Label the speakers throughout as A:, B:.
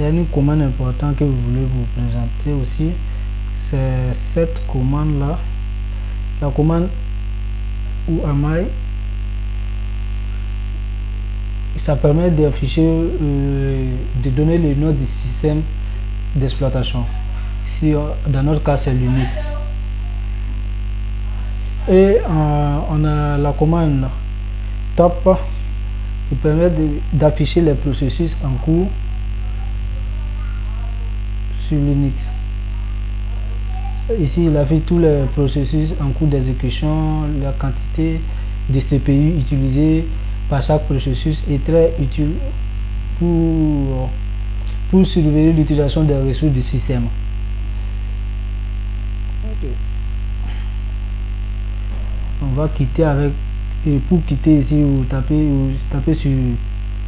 A: Il y a une commande importante que vous voulez vous présenter aussi. C'est cette commande-là. La commande UAMI. Ça permet d'afficher, de donner le nom du système d'exploitation. Si dans notre cas c'est Linux. Et on a la commande top qui permet d'afficher les processus en cours sur Linux. Ici, il affiche tous les processus en cours d'exécution, la quantité de CPU utilisée par chaque processus est très utile pour surveiller l'utilisation des ressources du système. Okay. On va quitter avec, et pour quitter ici, vous tapez sur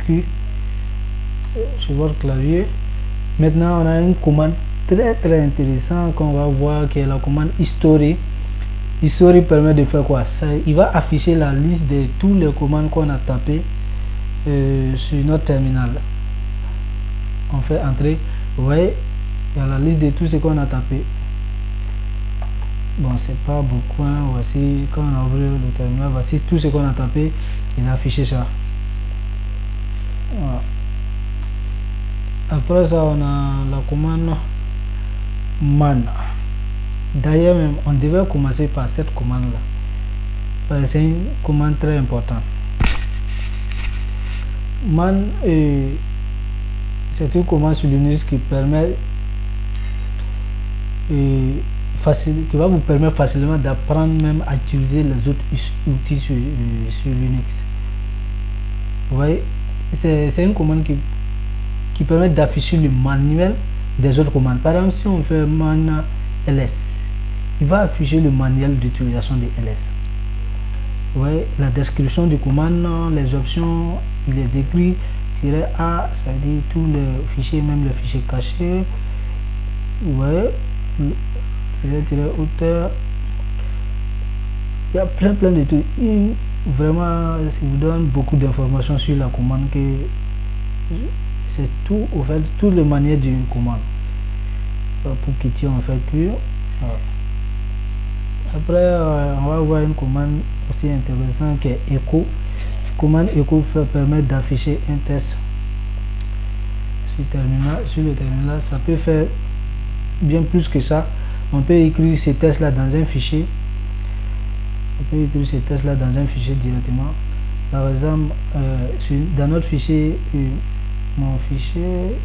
A: Q sur votre clavier. Maintenant, on a une commande très intéressante qu'on va voir, qui est la commande History. History permet de faire quoi? Il va afficher la liste de tous les commandes qu'on a tapées sur notre terminal. On fait entrer, vous voyez, il y a la liste de tout ce qu'on a tapé. Bon, c'est pas beaucoup, hein. Voici, quand on a ouvert le terminal, voici tout ce qu'on a tapé, il a affiché ça. Voilà. Après ça, on a la commande man. D'ailleurs, même, on devait commencer par cette commande-là. C'est une commande très importante. Man, c'est une commande sur Linux qui permet qui va vous permettre facilement d'apprendre même à utiliser les autres outils sur Linux. Vous voyez, c'est une commande qui permet d'afficher le manuel des autres commandes. Par exemple, si on fait man ls, il va afficher le manuel d'utilisation de ls. Vous voyez, la description du commande, les options, il est décrit -a, ça veut dire tous les fichiers, même les fichiers cachés. Vous voyez, -auteur, il y a plein de trucs. Vraiment, ça vous donne beaucoup d'informations sur la commande, que c'est tout, au fait, toutes les manières d'une commande. Pour quitter, on fait plus. Après, on va voir une commande aussi intéressante qui est echo. Commande echo permet d'afficher un texte sur le terminal. Ça peut faire bien plus que ça. On peut écrire ces textes là dans un fichier. Directement. Par exemple, dans notre fichier, mon fichier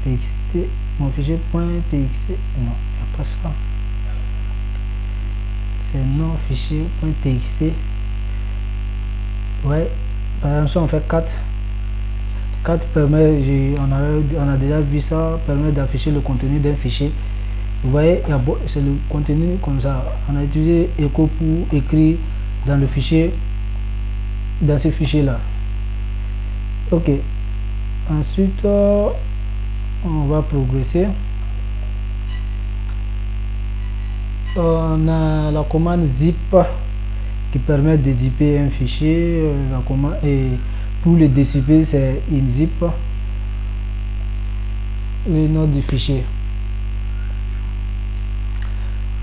A: .txt, non, il n'y a pas ça. C'est non fichier.txt. Ouais, par exemple, si on fait 4 permet, on a déjà vu ça, permet d'afficher le contenu d'un fichier. Vous voyez, c'est le contenu comme ça. On a utilisé echo pour écrire dans le fichier, dans ce fichier là. Ok, ensuite on va progresser. On a la commande zip qui permet de zipper un fichier. La commande, et pour le dézipper, c'est inzip, le nom du fichier.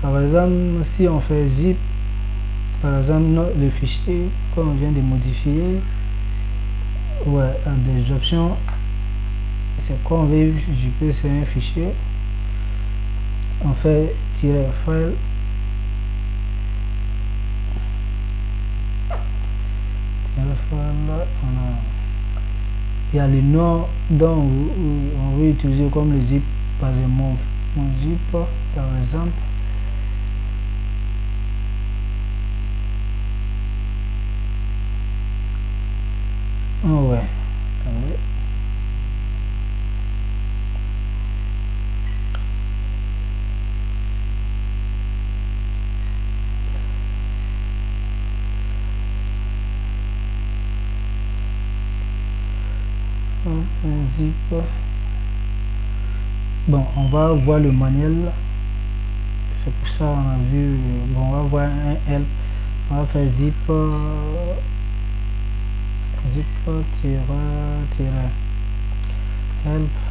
A: Par exemple, si on fait zip, par exemple, le fichier qu'on vient de modifier, ouais, des options, c'est quoi on veut zipper, c'est un fichier. On fait -file. Il y a le nom dont on veut utiliser comme le zip, par exemple mon zip, par exemple. Oh ouais, attendez. Zip. Bon, on va voir le manuel. C'est pour ça on a vu. Bon, on va voir un help. On va faire zip help